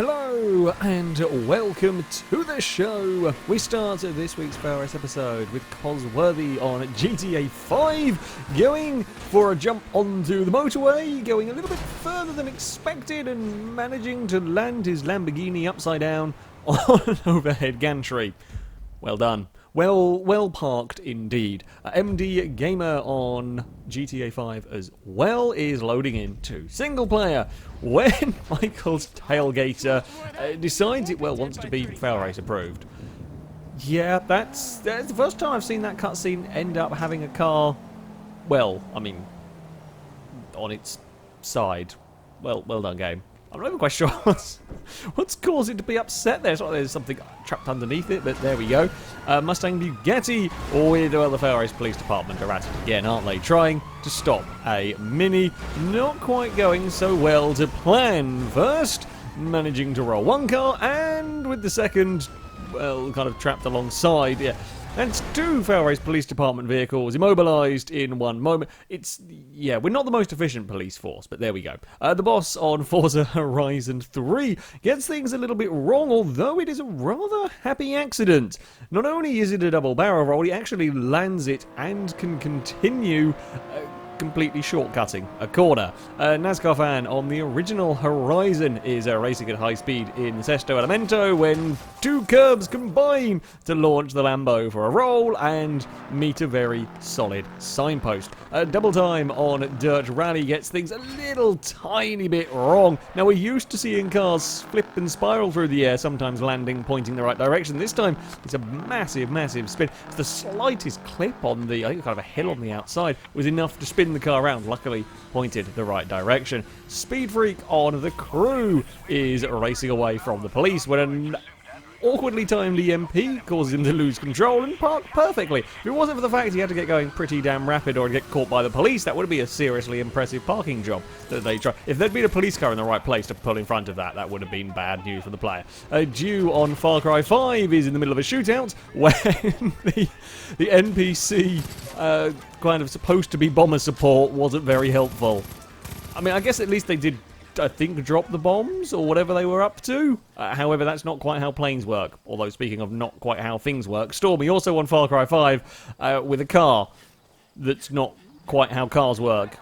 Hello and welcome to the show. We start this week's FailRace episode with Cosworthy on GTA 5, going for a jump onto the motorway, going a little bit further than expected and managing to land his Lamborghini upside down on an overhead gantry. Well done. Well parked indeed. MD Gamer on GTA 5 as well is loading into single player when Michael's tailgater decides it wants to be FailRace approved. Yeah, that's the first time I've seen that cutscene end up having a car, on its side. Well done, game. I'm not even quite sure what's caused it to be upset there. It's like there's something trapped underneath it, but there we go. Mustang Bugatti with the FailRace Police Department are at it again, aren't they? Trying to stop a Mini. Not quite going so well to plan. First, managing to roll one car, and with the second, kind of trapped alongside. Yeah. And two FailRace Police Department vehicles immobilised in one moment. We're not the most efficient police force, but there we go. The boss on Forza Horizon 3 gets things a little bit wrong, although it is a rather happy accident. Not only is it a double barrel roll, he actually lands it and can continue completely shortcutting a corner. NASCAR fan on the original Horizon is racing at high speed in Sesto Elemento when two curbs combine to launch the Lambo for a roll and meet a very solid signpost. Double time on Dirt Rally gets things a little tiny bit wrong. Now, we're used to seeing cars flip and spiral through the air, sometimes landing, pointing the right direction. This time, it's a massive spin. The slightest clip on the, I think kind of a hill on the outside, was enough to spin the car around, luckily pointed the right direction. Speed Freak on the crew is racing away from the police when an awkwardly timed EMP causes him to lose control and park perfectly. If it wasn't for the fact he had to get going pretty damn rapid or get caught by the police, that would be a seriously impressive parking job that they try. If there'd been a police car in the right place to pull in front of that, that would have been bad news for the player. Dew on Far Cry 5 is in the middle of a shootout when the NPC kind of supposed to be bomber support wasn't very helpful. I mean, I guess at least they did, I think, drop the bombs or whatever they were up to. However, that's not quite how planes work. Although, speaking of not quite how things work, Stormy also on Far Cry 5 with a car that's not quite how cars work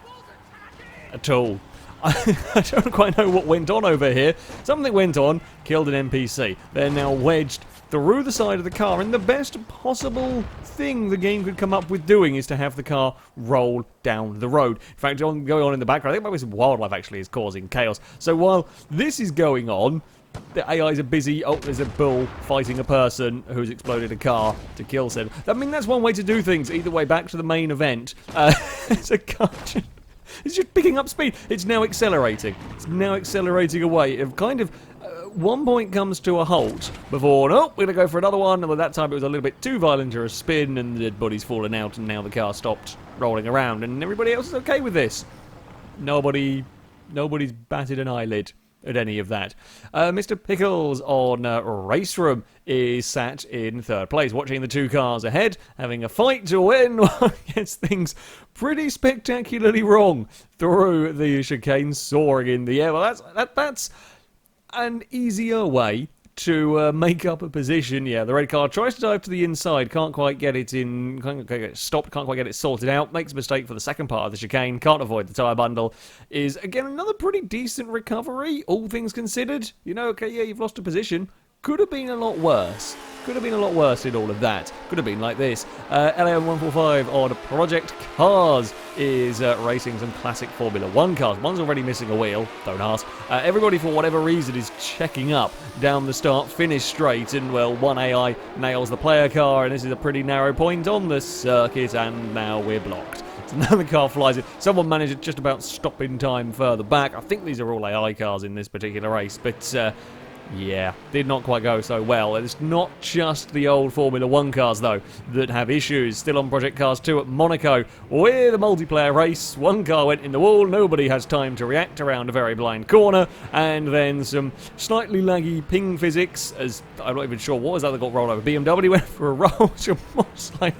at all. I don't quite know what went on over here. Something went on, killed an NPC. They're now wedged through the side of the car, and the best possible thing the game could come up with doing is to have the car roll down the road. In fact, going on in the background, I think maybe some wildlife actually is causing chaos. So while this is going on, the AIs are busy. Oh, there's a bull fighting a person who's exploded a car to kill said. I mean, that's one way to do things. Either way, back to the main event. It's a car. It's just picking up speed. It's now accelerating. It's now accelerating away. It kind of, one point comes to a halt before, we're going to go for another one. And by that time, it was a little bit too violent for a spin, and the dead body's fallen out, and now the car stopped rolling around, and everybody else is okay with this. Nobody's batted an eyelid at any of that. Mr. Pickles on RaceRoom is sat in third place, watching the two cars ahead, having a fight to win. Gets things pretty spectacularly wrong through the chicane, soaring in the air. Well, that's an easier way to make up a position. Yeah, the red car tries to dive to the inside, can't quite get it in, can't get it stopped, can't quite get it sorted out, makes a mistake for the second part of the chicane, can't avoid the tyre bundle. Is, again, another pretty decent recovery, all things considered. You know, okay, yeah, you've lost a position. Could have been a lot worse. Could have been a lot worse in all of that. Could have been like this. LAM145 on Project Cars is racing some classic Formula 1 cars. One's already missing a wheel, don't ask. Everybody, for whatever reason, is checking up down the start-finish straight, and, one AI nails the player car, and this is a pretty narrow point on the circuit, and now we're blocked. So now the car flies in. Someone managed to just about stop in time further back. I think these are all AI cars in this particular race, but yeah, did not quite go so well. It's not just the old Formula 1 cars, though, that have issues. Still on Project Cars 2 at Monaco, with a multiplayer race. One car went in the wall, nobody has time to react around a very blind corner, and then some slightly laggy ping physics, as I'm not even sure what was that that got rolled over. BMW went for a roll. Like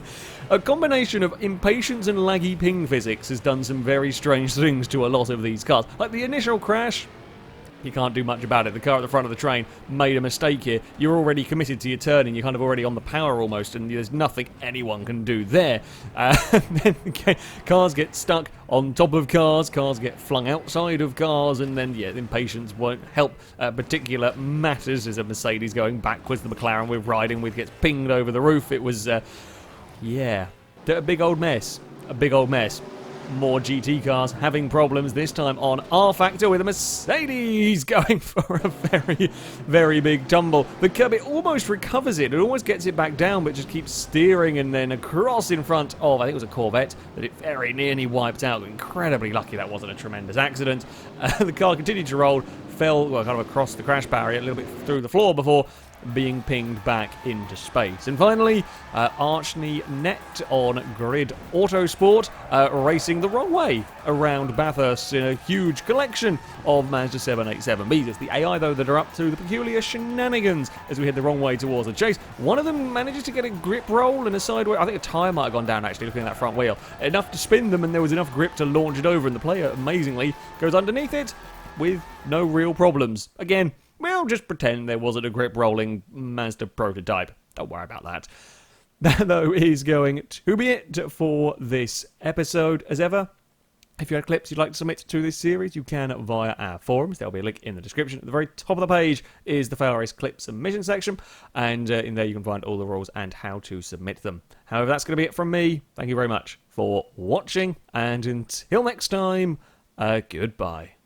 a combination of impatience and laggy ping physics has done some very strange things to a lot of these cars. Like the initial crash, You can't do much about it. The car at the front of the train made a mistake here. You're already committed to your turning. You're kind of already on the power almost, and there's nothing anyone can do there. Then cars get stuck on top of cars. Cars get flung outside of cars, and then, yeah, impatience won't help particular matters. There's a Mercedes going backwards. The McLaren we're riding with gets pinged over the roof. It was, yeah, a big old mess. A big old mess. More GT cars having problems, this time on Rfactor with a Mercedes going for a very, very big tumble. The curb, it almost recovers it. It almost gets it back down, but just keeps steering and then across in front of, I think it was a Corvette, that it very nearly wiped out. Incredibly lucky that wasn't a tremendous accident. The car continued to roll, fell well, kind of across the crash barrier, a little bit through the floor before being pinged back into space. And finally, Archnie Net on Grid Autosport racing the wrong way around Bathurst in a huge collection of Mazda 787Bs. It's the AI, though, that are up to the peculiar shenanigans as we head the wrong way towards the chase. One of them manages to get a grip roll and a sideways. I think a tyre might have gone down, actually, looking at that front wheel. Enough to spin them, and there was enough grip to launch it over, and the player, amazingly, goes underneath it with no real problems. Again, well, just pretend there wasn't a grip rolling Mazda prototype. Don't worry about that. That, though, is going to be it for this episode. As ever, if you have clips you'd like to submit to this series, you can via our forums. There'll be a link in the description. At the very top of the page is the FailRace clip submission section, and in there you can find all the rules and how to submit them. However, that's going to be it from me. Thank you very much for watching, and until next time, goodbye.